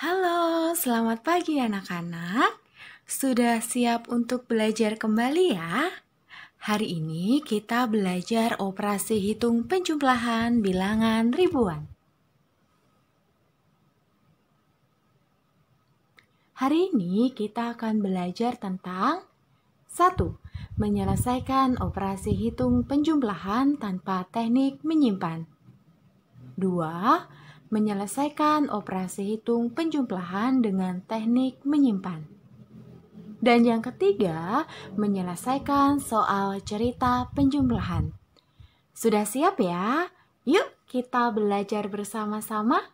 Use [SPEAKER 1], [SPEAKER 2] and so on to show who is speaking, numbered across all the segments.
[SPEAKER 1] Halo, selamat pagi anak-anak. Sudah siap untuk belajar kembali ya? Hari ini kita belajar operasi hitung penjumlahan bilangan ribuan. Hari ini kita akan belajar tentang 1. Menyelesaikan operasi hitung penjumlahan tanpa teknik menyimpan. 2. Menyelesaikan operasi hitung penjumlahan dengan teknik menyimpan. Dan yang ketiga, menyelesaikan soal cerita penjumlahan. Sudah siap ya? Yuk kita belajar bersama-sama.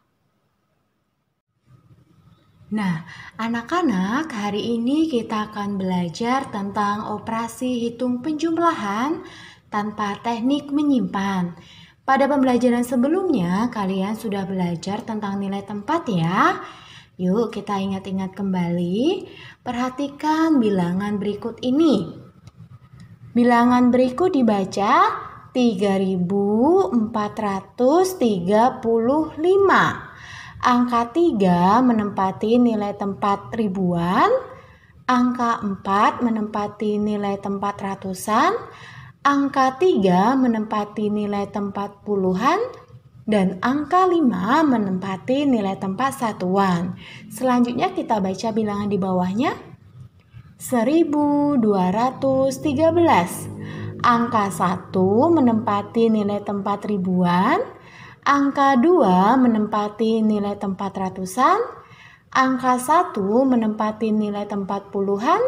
[SPEAKER 1] Nah, anak-anak, hari ini kita akan belajar tentang operasi hitung penjumlahan tanpa teknik menyimpan. Pada pembelajaran sebelumnya, kalian sudah belajar tentang nilai tempat ya. Yuk kita ingat-ingat kembali. Perhatikan bilangan berikut ini. Bilangan berikut dibaca 3435. Angka 3 menempati nilai tempat ribuan, angka 4 menempati nilai tempat ratusan, angka 3 menempati nilai tempat puluhan, dan angka 5 menempati nilai tempat satuan. Selanjutnya kita baca bilangan di bawahnya. 1213. Angka 1 menempati nilai tempat ribuan, angka 2 menempati nilai tempat ratusan, angka 1 menempati nilai tempat puluhan,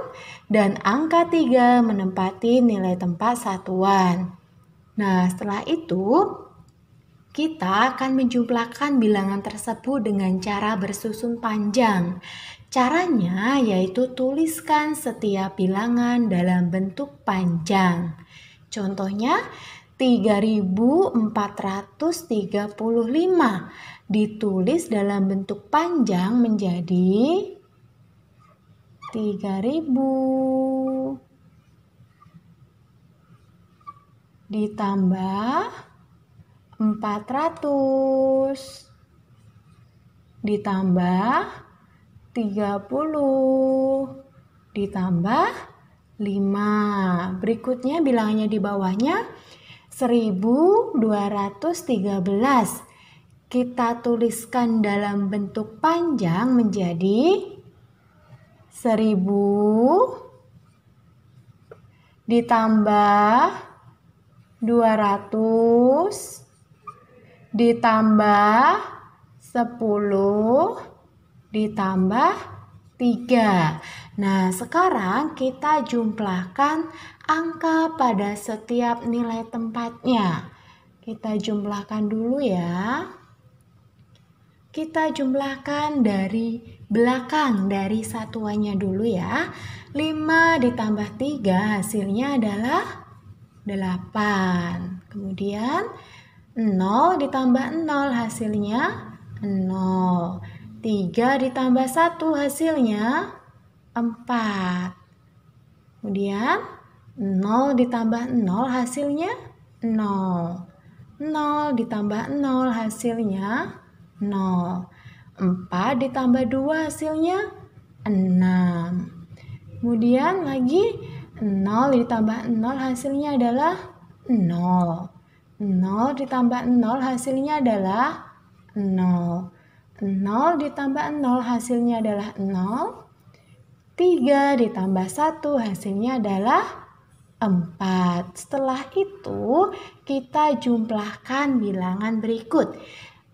[SPEAKER 1] dan angka 3 menempati nilai tempat satuan. Nah, setelah itu kita akan menjumlahkan bilangan tersebut dengan cara bersusun panjang. Caranya yaitu tuliskan setiap bilangan dalam bentuk panjang. Contohnya 3435 ditulis dalam bentuk panjang menjadi 3000 ditambah 400 ditambah 30 ditambah 5. Berikutnya bilangannya di bawahnya 1213. Kita tuliskan dalam bentuk panjang menjadi 1000 ditambah 200 ditambah 10 ditambah 3. Nah, sekarang kita jumlahkan angka pada setiap nilai tempatnya. Kita jumlahkan dulu ya. Kita jumlahkan dari belakang, dari satuannya dulu ya. 5 ditambah 3 hasilnya adalah 8. Kemudian 0 ditambah 0 hasilnya 0. 3 ditambah 1 hasilnya 4. Kemudian 0 ditambah 0 hasilnya 0. 0 ditambah 0 hasilnya 0. 4 ditambah 2 hasilnya 6. Kemudian lagi 0 ditambah 0 hasilnya adalah 0. 0 ditambah 0 hasilnya adalah 0. 0 ditambah 0 hasilnya adalah 0. 3 ditambah 1 hasilnya adalah 4. Setelah itu kita jumlahkan bilangan berikut.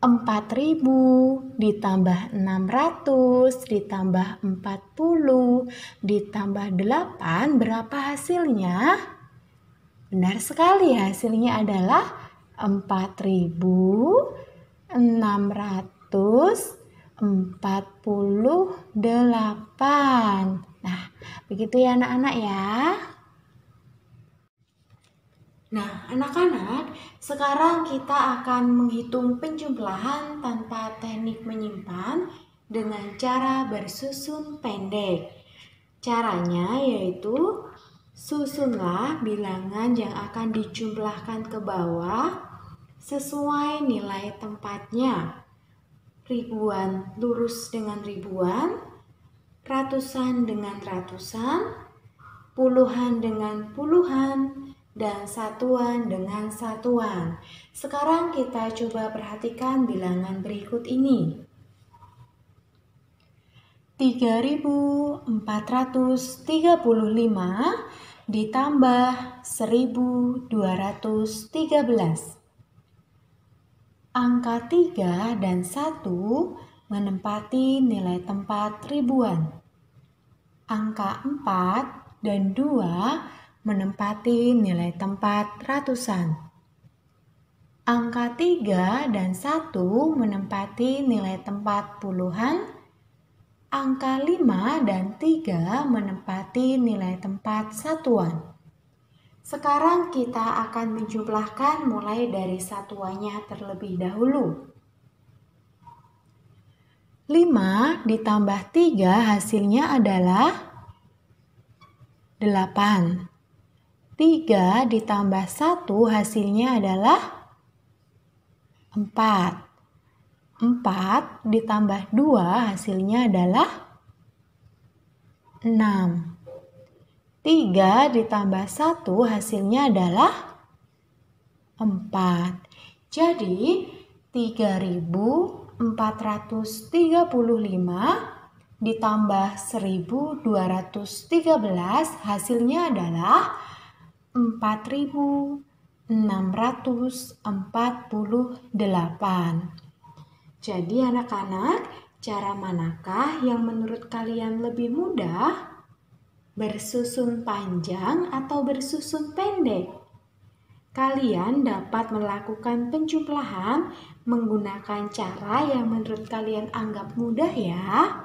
[SPEAKER 1] 4000 ditambah 600 ditambah 40 ditambah 8 berapa hasilnya? Benar sekali, hasilnya adalah 4648. Nah, begitu ya anak-anak ya. Nah, anak-anak, sekarang kita akan menghitung penjumlahan tanpa teknik menyimpan dengan cara bersusun pendek. Caranya yaitu susunlah bilangan yang akan dijumlahkan ke bawah sesuai nilai tempatnya. ribuan lurus dengan ribuan, ratusan dengan ratusan, puluhan dengan puluhan, dan satuan dengan satuan. Sekarang kita coba perhatikan bilangan berikut ini. 3.435 ditambah 1.213. Angka 3 dan 1 menempati nilai tempat ribuan. Angka 4 dan 2 menempati nilai tempat ratusan. Angka 3 dan 1 menempati nilai tempat puluhan. Angka 5 dan 3 menempati nilai tempat satuan. Sekarang kita akan menjumlahkan mulai dari satuannya terlebih dahulu. 5 ditambah 3 hasilnya adalah 8. 3 ditambah 1 hasilnya adalah 4. 4 ditambah 2 hasilnya adalah 6. 3 ditambah 1 hasilnya adalah 4. Jadi 3.435 ditambah 1.213 hasilnya adalah 4.648. Jadi anak-anak, cara manakah yang menurut kalian lebih mudah? Bersusun panjang atau bersusun pendek? Kalian dapat melakukan penjumlahan menggunakan cara yang menurut kalian anggap mudah ya.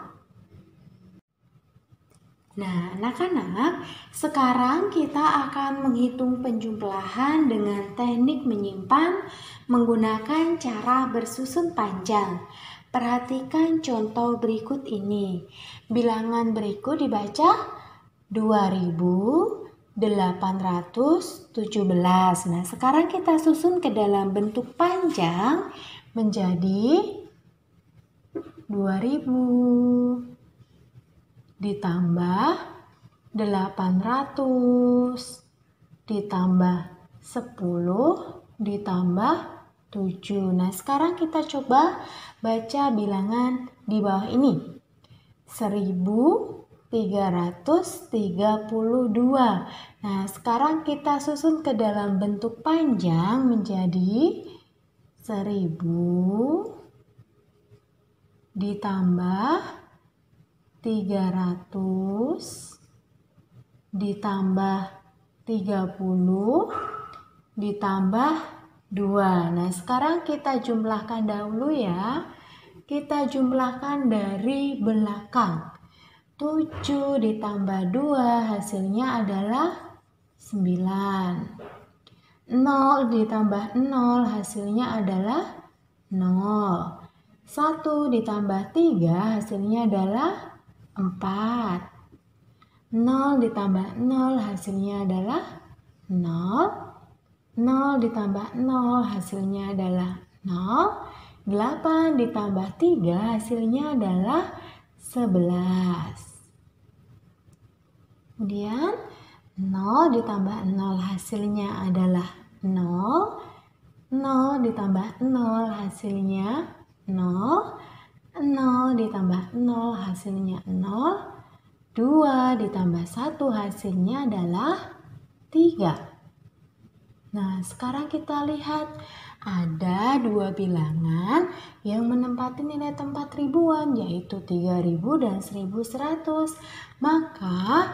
[SPEAKER 1] Nah, anak-anak, sekarang kita akan menghitung penjumlahan dengan teknik menyimpan menggunakan cara bersusun panjang. Perhatikan contoh berikut ini. Bilangan berikut dibaca 2.817. Nah, sekarang kita susun ke dalam bentuk panjang menjadi 2.000 ditambah 800 ditambah 10 ditambah 7. Nah, sekarang kita coba baca bilangan di bawah ini. 1.332. Nah, sekarang kita susun ke dalam bentuk panjang menjadi 1.000 ditambah 300 ditambah 30 ditambah 2. Nah, sekarang kita jumlahkan dahulu ya. Kita jumlahkan dari belakang. 7 ditambah 2 hasilnya adalah 9. 0 ditambah 0 hasilnya adalah 0. 1 ditambah 3 hasilnya adalah 4. 0 ditambah 0 hasilnya adalah 0. 0 ditambah 0 hasilnya adalah 0. 8 ditambah 3 hasilnya adalah 11. Kemudian 0 ditambah 0 hasilnya adalah 0. 0 ditambah 0 hasilnya 0. 0 ditambah 0 hasilnya 0. 2 ditambah 1 hasilnya adalah 3. Nah, sekarang kita lihat ada dua bilangan yang menempati nilai tempat ribuan, yaitu 3.000 dan 1.100. Maka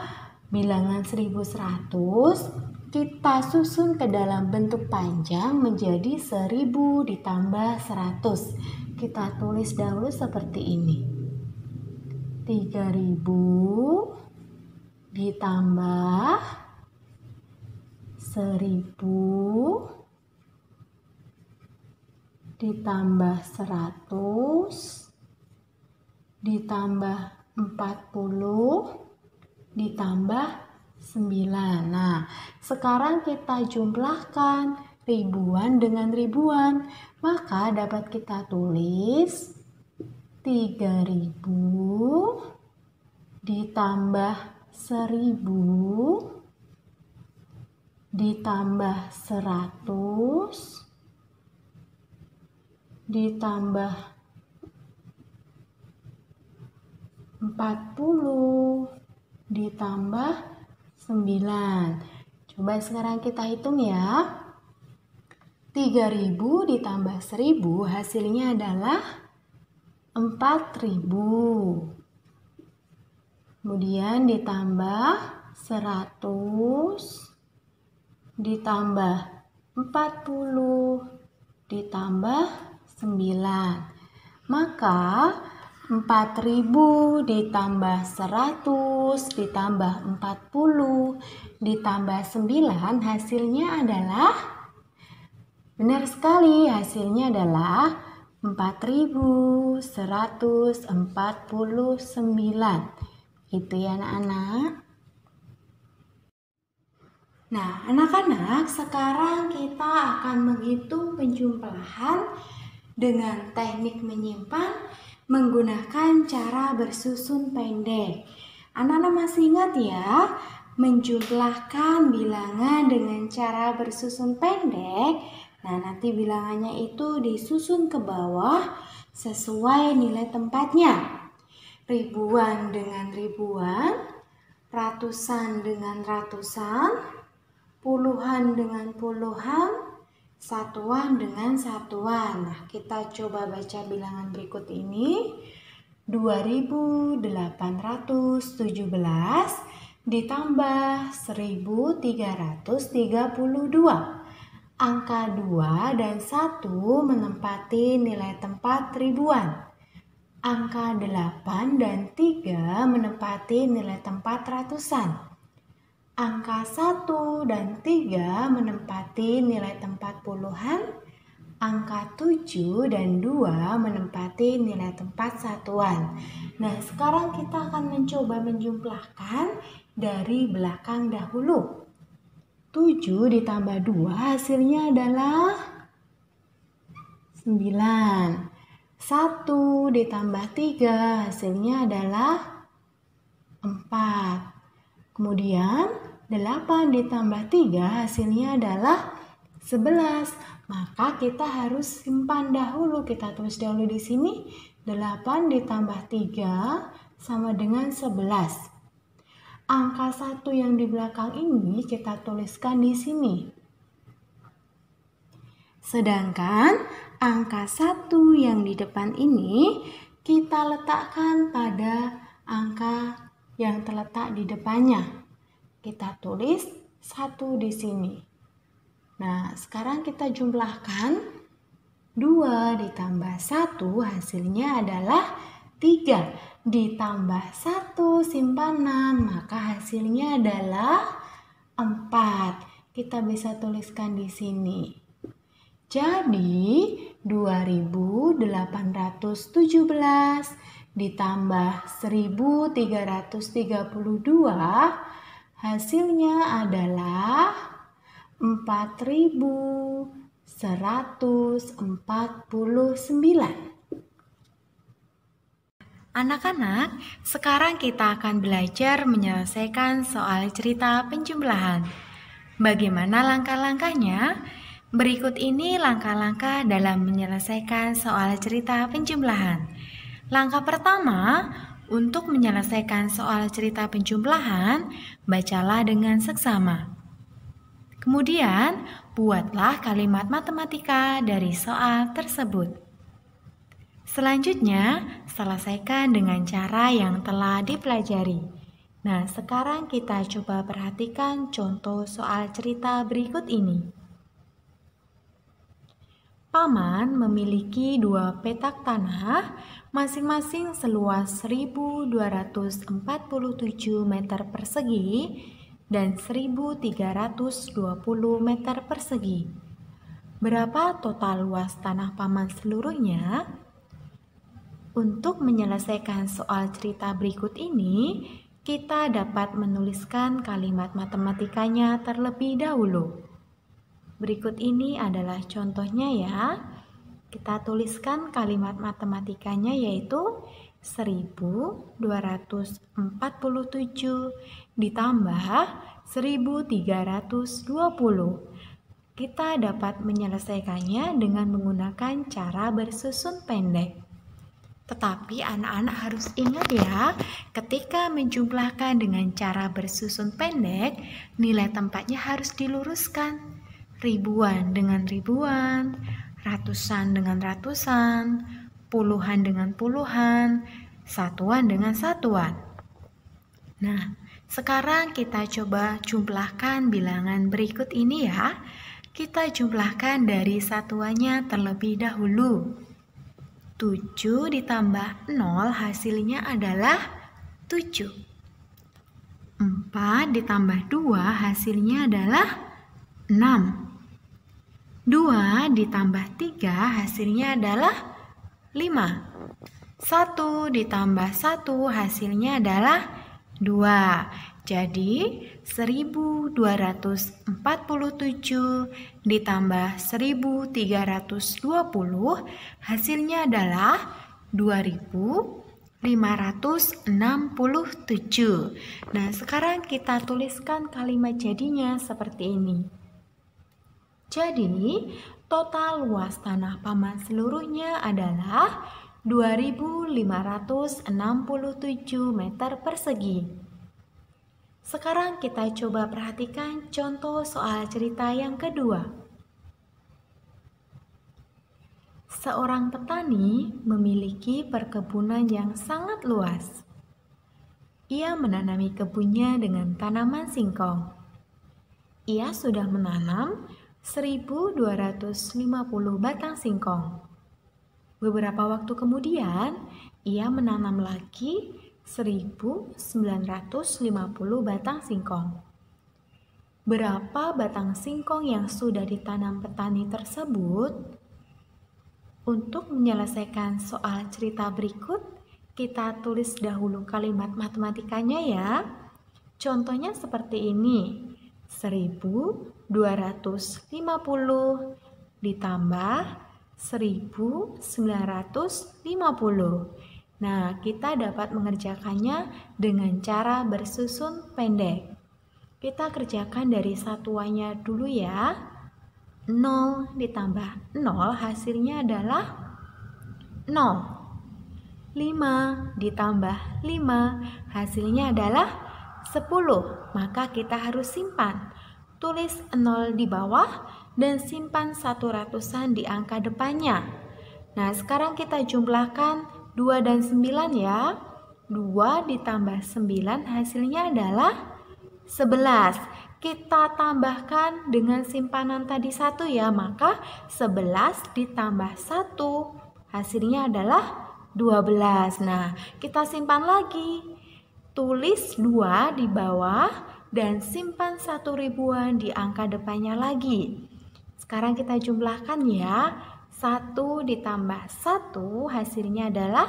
[SPEAKER 1] bilangan 1.100 kita susun ke dalam bentuk panjang menjadi 1.000 ditambah 100. Kita tulis dahulu seperti ini. 3.000 ditambah 1.000 ditambah 100 ditambah 40 ditambah 9. Nah, sekarang kita jumlahkan ribuan dengan ribuan. Maka dapat kita tulis 3.000 ditambah 1.000 ditambah 100 ditambah 40 ditambah 9. Coba sekarang kita hitung ya. 3.000 ditambah 1.000 hasilnya adalah 4.000. Kemudian ditambah 100 ditambah 40 ditambah 9. Maka 4.000 ditambah 100 ditambah 40 ditambah 9 hasilnya adalah, benar sekali, hasilnya adalah 4.149. Gitu ya anak-anak. Nah, anak-anak, sekarang kita akan menghitung penjumlahan dengan teknik menyimpan menggunakan cara bersusun pendek. Anak-anak masih ingat ya, menjumlahkan bilangan dengan cara bersusun pendek. Nah, nanti bilangannya itu disusun ke bawah sesuai nilai tempatnya. Ribuan dengan ribuan, ratusan dengan ratusan, puluhan dengan puluhan, satuan dengan satuan. Nah, kita coba baca bilangan berikut ini. 2.817 ditambah 1.332. Angka 2 dan 1 menempati nilai tempat ribuan. Angka 8 dan 3 menempati nilai tempat ratusan. Angka 1 dan 3 menempati nilai tempat puluhan. Angka 7 dan 2 menempati nilai tempat satuan. Nah, sekarang kita akan mencoba menjumlahkan dari belakang dahulu. 7 ditambah 2 hasilnya adalah 9. 1 ditambah 3 hasilnya adalah 4. Kemudian 8 ditambah 3 hasilnya adalah 11. Maka kita harus simpan dahulu. Kita tulis dahulu di sini. 8 ditambah 3 sama dengan 11. Angka 1 yang di belakang ini kita tuliskan di sini. Sedangkan angka 1 yang di depan ini kita letakkan pada angka yang terletak di depannya. Kita tulis 1 di sini. Nah, sekarang kita jumlahkan. 2 ditambah 1 hasilnya adalah 3. Ditambah 1 simpanan, maka hasilnya adalah 4. Kita bisa tuliskan di sini. Jadi 2.817 ditambah 1.332 hasilnya adalah 4.149. Anak-anak, sekarang kita akan belajar menyelesaikan soal cerita penjumlahan. Bagaimana langkah-langkahnya? Berikut ini langkah-langkah dalam menyelesaikan soal cerita penjumlahan. Langkah pertama, untuk menyelesaikan soal cerita penjumlahan, bacalah dengan seksama. Kemudian, buatlah kalimat matematika dari soal tersebut. Selanjutnya, selesaikan dengan cara yang telah dipelajari. Nah, sekarang kita coba perhatikan contoh soal cerita berikut ini. Paman memiliki 2 petak tanah, masing-masing seluas 1.247 meter persegi dan 1.320 meter persegi. Berapa total luas tanah paman seluruhnya? Untuk menyelesaikan soal cerita berikut ini, kita dapat menuliskan kalimat matematikanya terlebih dahulu. Berikut ini adalah contohnya ya. Kita tuliskan kalimat matematikanya yaitu 1247 ditambah 1320. Kita dapat menyelesaikannya dengan menggunakan cara bersusun pendek. Tetapi anak-anak harus ingat ya, ketika menjumlahkan dengan cara bersusun pendek, nilai tempatnya harus diluruskan. Ribuan dengan ribuan, ratusan dengan ratusan, puluhan dengan puluhan, satuan dengan satuan. Nah, sekarang kita coba jumlahkan bilangan berikut ini ya. Kita jumlahkan dari satuannya terlebih dahulu. 7 ditambah 0 hasilnya adalah 7. 4 ditambah 2 hasilnya adalah 6. 2 ditambah 3 hasilnya adalah 5. 1 ditambah 1 hasilnya adalah 2. Jadi 1247 ditambah 1320 hasilnya adalah 2567. Nah, sekarang kita tuliskan kalimat jadinya seperti ini. Jadi, total luas tanah Paman seluruhnya adalah 2567 meter persegi. Sekarang kita coba perhatikan contoh soal cerita yang kedua. Seorang petani memiliki perkebunan yang sangat luas. Ia menanami kebunnya dengan tanaman singkong. Ia sudah menanam 1250 batang singkong. Beberapa waktu kemudian, ia menanam lagi 1950 batang singkong. Berapa batang singkong yang sudah ditanam petani tersebut? Untuk menyelesaikan soal cerita berikut, kita tulis dahulu kalimat matematikanya ya. Contohnya seperti ini. 1250 ditambah 1950. Nah, kita dapat mengerjakannya dengan cara bersusun pendek. Kita kerjakan dari satuannya dulu ya. 0 ditambah 0 hasilnya adalah 0. 5 ditambah 5 hasilnya adalah 10. Maka kita harus simpan. Tulis 0 di bawah dan simpan 100-an di angka depannya. Nah, sekarang kita jumlahkan 2 dan 9 ya. 2 ditambah 9 hasilnya adalah 11. Kita tambahkan dengan simpanan tadi 1 ya. Maka 11 ditambah 1 hasilnya adalah 12. Nah, kita simpan lagi. Tulis 2 di bawah dan simpan 1 ribuan di angka depannya lagi. Sekarang kita jumlahkan ya. 1 ditambah 1 hasilnya adalah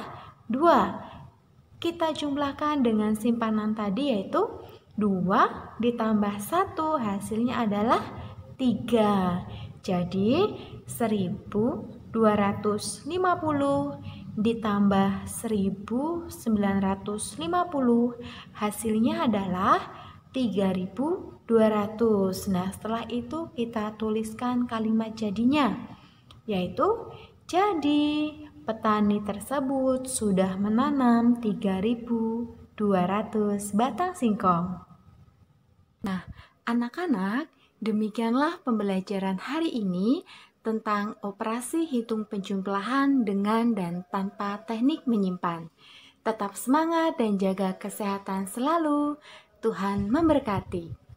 [SPEAKER 1] 2. Kita jumlahkan dengan simpanan tadi yaitu 2 ditambah 1 hasilnya adalah 3. Jadi 1250 ditambah 1950 hasilnya adalah 3200. Nah, setelah itu kita tuliskan kalimat jadinya. Yaitu, jadi petani tersebut sudah menanam 3200 batang singkong. Nah, anak-anak, demikianlah pembelajaran hari ini tentang operasi hitung penjumlahan dengan dan tanpa teknik menyimpan. Tetap semangat dan jaga kesehatan selalu. Tuhan memberkati.